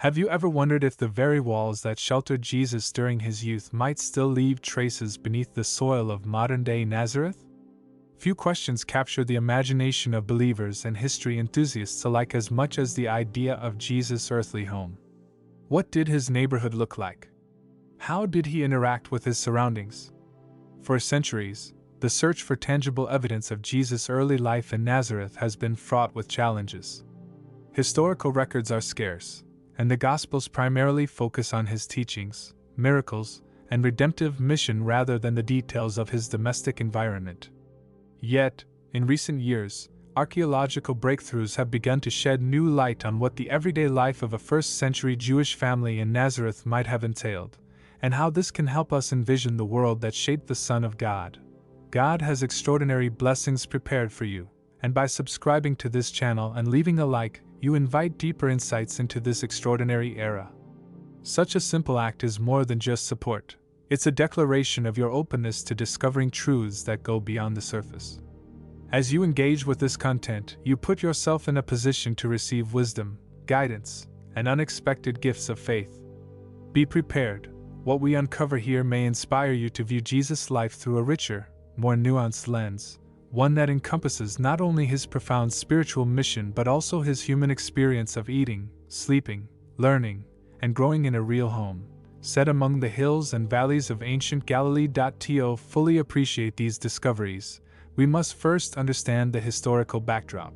Have you ever wondered if the very walls that sheltered Jesus during his youth might still leave traces beneath the soil of modern-day Nazareth? Few questions capture the imagination of believers and history enthusiasts alike as much as the idea of Jesus' earthly home. What did his neighborhood look like? How did he interact with his surroundings? For centuries, the search for tangible evidence of Jesus' early life in Nazareth has been fraught with challenges. Historical records are scarce, and the Gospels primarily focus on his teachings, miracles, and redemptive mission rather than the details of his domestic environment. Yet, in recent years, archaeological breakthroughs have begun to shed new light on what the everyday life of a first-century Jewish family in Nazareth might have entailed, and how this can help us envision the world that shaped the Son of God. God has extraordinary blessings prepared for you, and by subscribing to this channel and leaving a like, you invite deeper insights into this extraordinary era. Such a simple act is more than just support. It's a declaration of your openness to discovering truths that go beyond the surface. As you engage with this content, you put yourself in a position to receive wisdom, guidance, and unexpected gifts of faith. Be prepared. What we uncover here may inspire you to view Jesus' life through a richer, more nuanced lens, one that encompasses not only his profound spiritual mission but also his human experience of eating, sleeping, learning, and growing in a real home, set among the hills and valleys of ancient Galilee. To fully appreciate these discoveries, we must first understand the historical backdrop.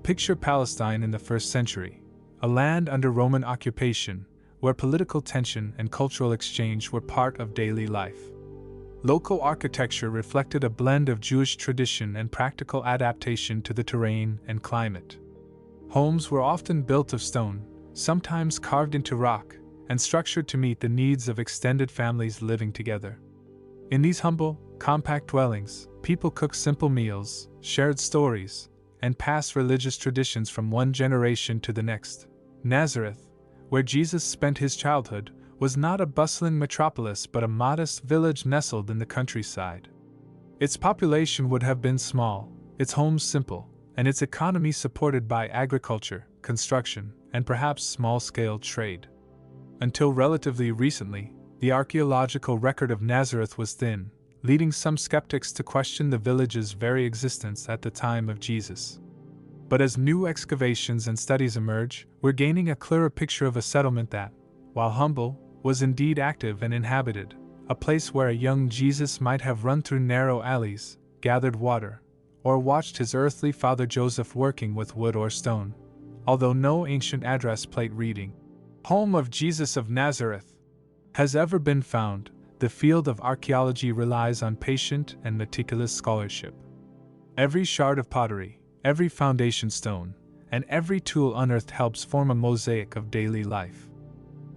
Picture Palestine in the 1st century, a land under Roman occupation, where political tension and cultural exchange were part of daily life. Local architecture reflected a blend of Jewish tradition and practical adaptation to the terrain and climate. Homes were often built of stone, sometimes carved into rock, and structured to meet the needs of extended families living together. In these humble, compact dwellings, people cooked simple meals, shared stories, and passed religious traditions from one generation to the next. Nazareth, where Jesus spent his childhood, was not a bustling metropolis but a modest village nestled in the countryside. Its population would have been small, its homes simple, and its economy supported by agriculture, construction, and perhaps small-scale trade. Until relatively recently, the archaeological record of Nazareth was thin, leading some skeptics to question the village's very existence at the time of Jesus. But as new excavations and studies emerge, we're gaining a clearer picture of a settlement that, while humble, was indeed active and inhabited, a place where a young Jesus might have run through narrow alleys, gathered water, or watched his earthly father Joseph working with wood or stone. Although no ancient address plate reading, "Home of Jesus of Nazareth," has ever been found, the field of archaeology relies on patient and meticulous scholarship. Every shard of pottery, every foundation stone, and every tool unearthed helps form a mosaic of daily life.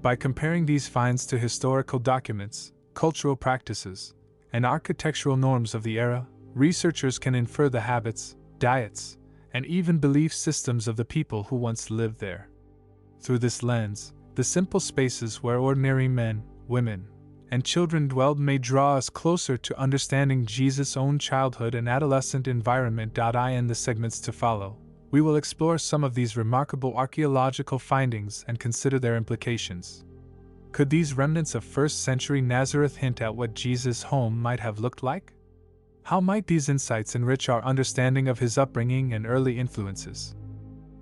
By comparing these finds to historical documents, cultural practices, and architectural norms of the era, researchers can infer the habits, diets, and even belief systems of the people who once lived there. Through this lens, the simple spaces where ordinary men, women, and children dwelled may draw us closer to understanding Jesus' own childhood and adolescent environment. In the segments to follow, we will explore some of these remarkable archaeological findings and consider their implications. Could these remnants of 1st century Nazareth hint at what Jesus' home might have looked like? How might these insights enrich our understanding of his upbringing and early influences?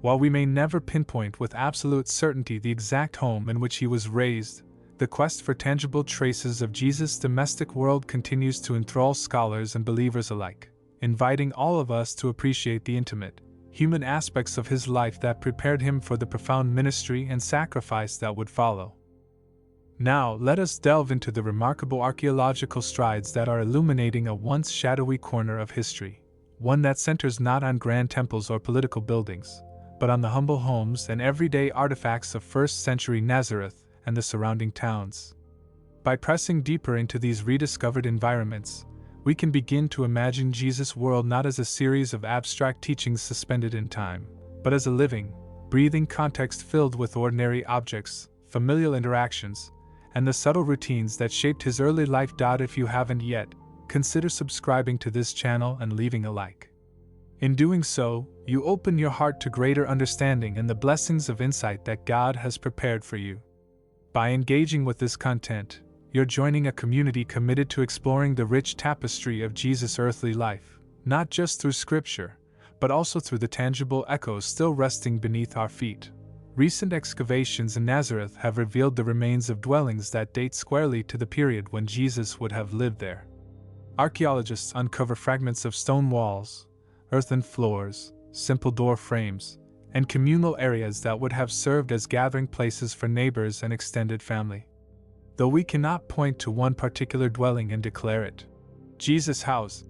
While we may never pinpoint with absolute certainty the exact home in which he was raised, the quest for tangible traces of Jesus' domestic world continues to enthrall scholars and believers alike, inviting all of us to appreciate the intimate, human aspects of his life that prepared him for the profound ministry and sacrifice that would follow. Now, let us delve into the remarkable archaeological strides that are illuminating a once shadowy corner of history, one that centers not on grand temples or political buildings, but on the humble homes and everyday artifacts of 1st century Nazareth and the surrounding towns. By pressing deeper into these rediscovered environments, we can begin to imagine Jesus' world not as a series of abstract teachings suspended in time, but as a living, breathing context filled with ordinary objects, familial interactions, and the subtle routines that shaped his early life. If you haven't yet, consider subscribing to this channel and leaving a like. In doing so, you open your heart to greater understanding and the blessings of insight that God has prepared for you. By engaging with this content, you're joining a community committed to exploring the rich tapestry of Jesus' earthly life, not just through Scripture, but also through the tangible echoes still resting beneath our feet. Recent excavations in Nazareth have revealed the remains of dwellings that date squarely to the period when Jesus would have lived there. Archaeologists uncover fragments of stone walls, earthen floors, simple door frames, and communal areas that would have served as gathering places for neighbors and extended family. Though we cannot point to one particular dwelling and declare it Jesus' house,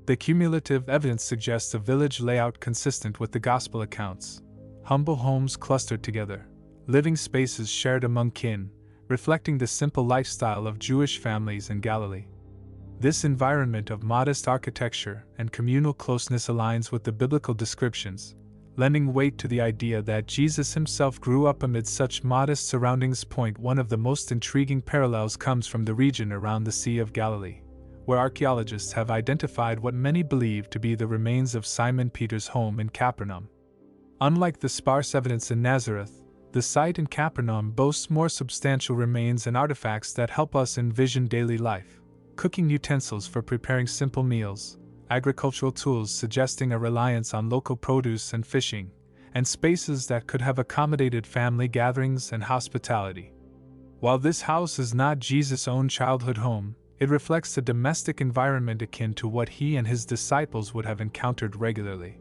the cumulative evidence suggests a village layout consistent with the Gospel accounts. Humble homes clustered together, living spaces shared among kin, reflecting the simple lifestyle of Jewish families in Galilee. This environment of modest architecture and communal closeness aligns with the biblical descriptions, lending weight to the idea that Jesus himself grew up amid such modest surroundings. One of the most intriguing parallels comes from the region around the Sea of Galilee, where archaeologists have identified what many believe to be the remains of Simon Peter's home in Capernaum. Unlike the sparse evidence in Nazareth, the site in Capernaum boasts more substantial remains and artifacts that help us envision daily life: cooking utensils for preparing simple meals, agricultural tools suggesting a reliance on local produce and fishing, and spaces that could have accommodated family gatherings and hospitality. While this house is not Jesus' own childhood home, it reflects a domestic environment akin to what he and his disciples would have encountered regularly.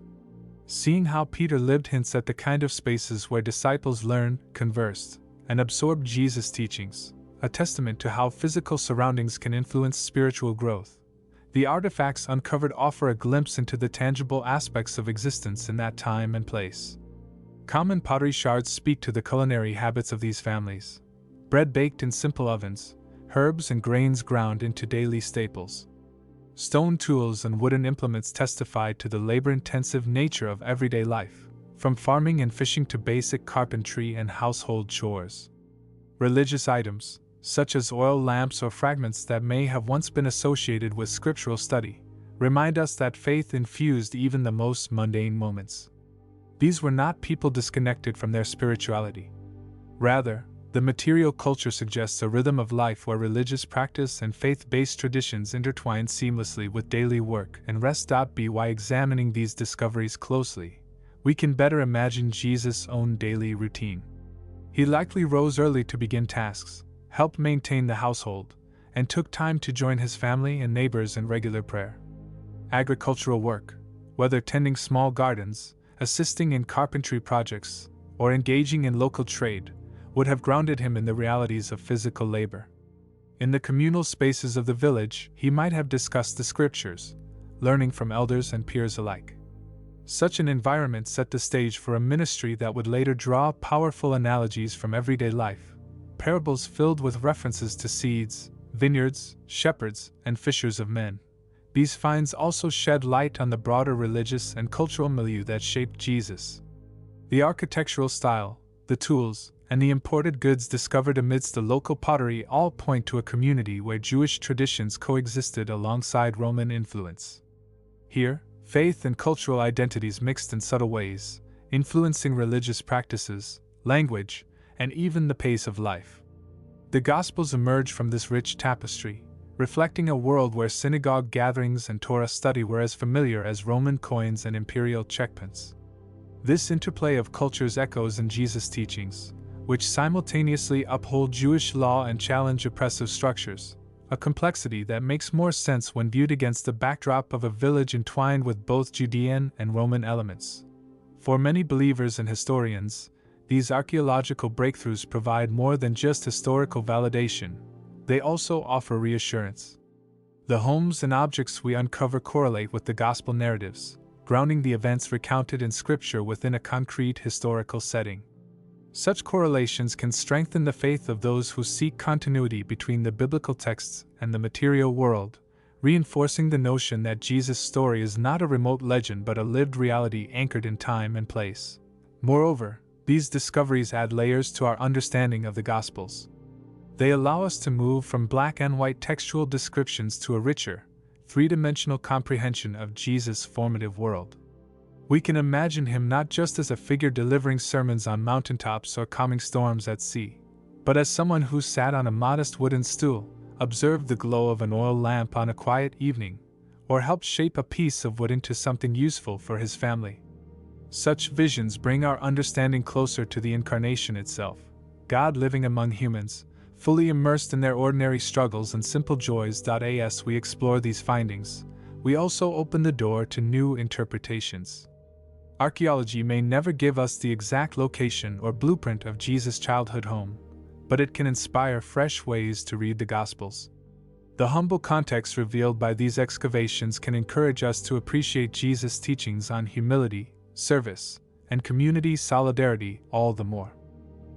Seeing how Peter lived hints at the kind of spaces where disciples learned, conversed, and absorbed Jesus' teachings, a testament to how physical surroundings can influence spiritual growth. The artifacts uncovered offer a glimpse into the tangible aspects of existence in that time and place. Common pottery shards speak to the culinary habits of these families. Bread baked in simple ovens, herbs and grains ground into daily staples. Stone tools and wooden implements testify to the labor-intensive nature of everyday life, from farming and fishing to basic carpentry and household chores. Religious items, such as oil lamps or fragments that may have once been associated with scriptural study, remind us that faith infused even the most mundane moments. These were not people disconnected from their spirituality. Rather, the material culture suggests a rhythm of life where religious practice and faith-based traditions intertwine seamlessly with daily work and rest. By examining these discoveries closely, we can better imagine Jesus' own daily routine. He likely rose early to begin tasks, helped maintain the household, and took time to join his family and neighbors in regular prayer. Agricultural work, whether tending small gardens, assisting in carpentry projects, or engaging in local trade, would have grounded him in the realities of physical labor. In the communal spaces of the village, he might have discussed the scriptures, learning from elders and peers alike. Such an environment set the stage for a ministry that would later draw powerful analogies from everyday life, parables filled with references to seeds, vineyards, shepherds, and fishers of men. These finds also shed light on the broader religious and cultural milieu that shaped Jesus. The architectural style, the tools, and the imported goods discovered amidst the local pottery all point to a community where Jewish traditions coexisted alongside Roman influence. Here, faith and cultural identities mixed in subtle ways, influencing religious practices, language, and even the pace of life. The Gospels emerge from this rich tapestry, reflecting a world where synagogue gatherings and Torah study were as familiar as Roman coins and imperial checkpens. This interplay of cultures echoes in Jesus' teachings, which simultaneously uphold Jewish law and challenge oppressive structures, a complexity that makes more sense when viewed against the backdrop of a village entwined with both Judean and Roman elements. For many believers and historians, these archaeological breakthroughs provide more than just historical validation, they also offer reassurance. The homes and objects we uncover correlate with the gospel narratives, grounding the events recounted in Scripture within a concrete historical setting. Such correlations can strengthen the faith of those who seek continuity between the biblical texts and the material world, reinforcing the notion that Jesus' story is not a remote legend but a lived reality anchored in time and place. Moreover, these discoveries add layers to our understanding of the Gospels. They allow us to move from black and white textual descriptions to a richer, three-dimensional comprehension of Jesus' formative world. We can imagine him not just as a figure delivering sermons on mountaintops or calming storms at sea, but as someone who sat on a modest wooden stool, observed the glow of an oil lamp on a quiet evening, or helped shape a piece of wood into something useful for his family. Such visions bring our understanding closer to the incarnation itself, God living among humans, fully immersed in their ordinary struggles and simple joys. As we explore these findings, we also open the door to new interpretations. Archaeology may never give us the exact location or blueprint of Jesus' childhood home, but it can inspire fresh ways to read the Gospels. The humble context revealed by these excavations can encourage us to appreciate Jesus' teachings on humility, service, and community solidarity all the more.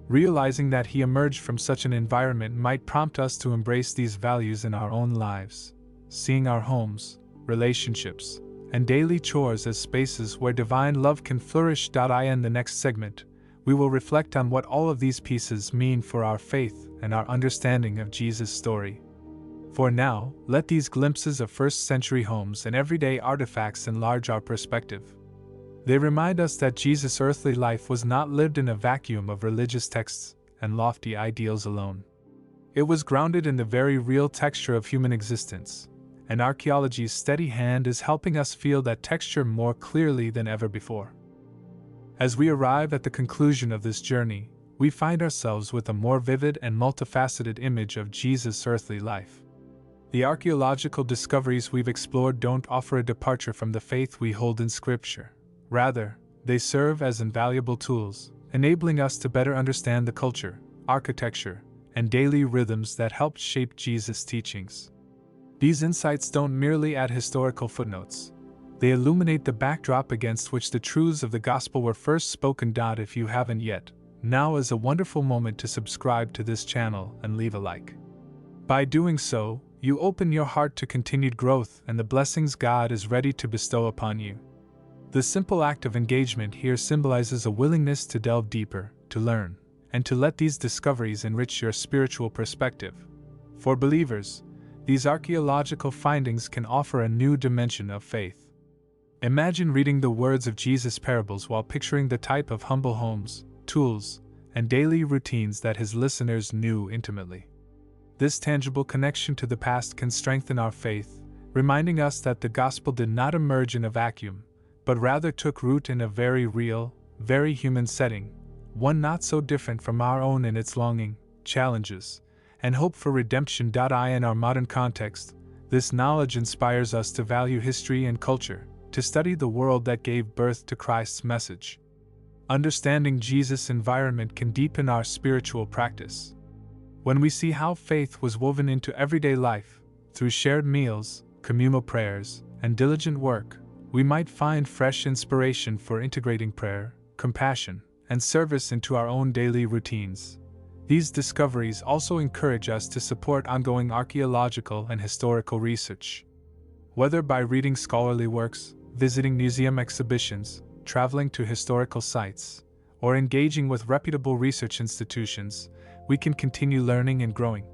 Realizing that he emerged from such an environment might prompt us to embrace these values in our own lives, seeing our homes, relationships, and daily chores as spaces where divine love can flourish. In the next segment, we will reflect on what all of these pieces mean for our faith and our understanding of Jesus' story. For now, let these glimpses of first-century homes and everyday artifacts enlarge our perspective. They remind us that Jesus' earthly life was not lived in a vacuum of religious texts and lofty ideals alone. It was grounded in the very real texture of human existence, and archaeology's steady hand is helping us feel that texture more clearly than ever before. As we arrive at the conclusion of this journey, we find ourselves with a more vivid and multifaceted image of Jesus' earthly life. The archaeological discoveries we've explored don't offer a departure from the faith we hold in Scripture. Rather, they serve as invaluable tools, enabling us to better understand the culture, architecture, and daily rhythms that helped shape Jesus' teachings. These insights don't merely add historical footnotes. They illuminate the backdrop against which the truths of the gospel were first spoken. If you haven't yet, now is a wonderful moment to subscribe to this channel and leave a like. By doing so, you open your heart to continued growth and the blessings God is ready to bestow upon you. The simple act of engagement here symbolizes a willingness to delve deeper, to learn, and to let these discoveries enrich your spiritual perspective. For believers, these archaeological findings can offer a new dimension of faith. Imagine reading the words of Jesus' parables while picturing the type of humble homes, tools, and daily routines that his listeners knew intimately. This tangible connection to the past can strengthen our faith, reminding us that the gospel did not emerge in a vacuum, but rather took root in a very real, very human setting, one not so different from our own in its longing, challenges, and hope for redemption. In our modern context, this knowledge inspires us to value history and culture, to study the world that gave birth to Christ's message. Understanding Jesus' environment can deepen our spiritual practice. When we see how faith was woven into everyday life, through shared meals, communal prayers, and diligent work, we might find fresh inspiration for integrating prayer, compassion, and service into our own daily routines. These discoveries also encourage us to support ongoing archaeological and historical research. Whether by reading scholarly works, visiting museum exhibitions, traveling to historical sites, or engaging with reputable research institutions, we can continue learning and growing.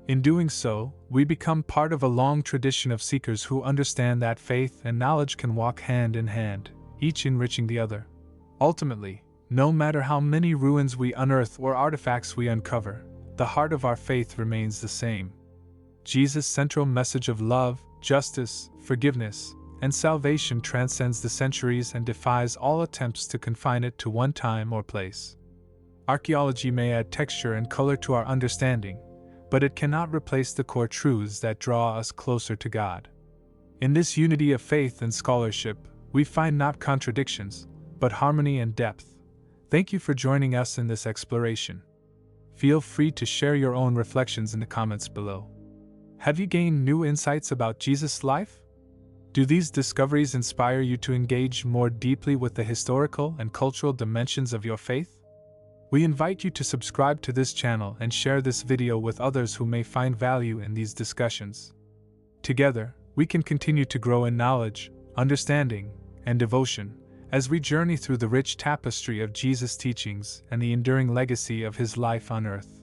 In doing so, we become part of a long tradition of seekers who understand that faith and knowledge can walk hand in hand, each enriching the other. Ultimately, no matter how many ruins we unearth or artifacts we uncover, the heart of our faith remains the same. Jesus' central message of love, justice, forgiveness, and salvation transcends the centuries and defies all attempts to confine it to one time or place. Archaeology may add texture and color to our understanding, but it cannot replace the core truths that draw us closer to God. In this unity of faith and scholarship, we find not contradictions, but harmony and depth. Thank you for joining us in this exploration. Feel free to share your own reflections in the comments below. Have you gained new insights about Jesus' life? Do these discoveries inspire you to engage more deeply with the historical and cultural dimensions of your faith? We invite you to subscribe to this channel and share this video with others who may find value in these discussions. Together, we can continue to grow in knowledge, understanding, and devotion as we journey through the rich tapestry of Jesus' teachings and the enduring legacy of his life on earth.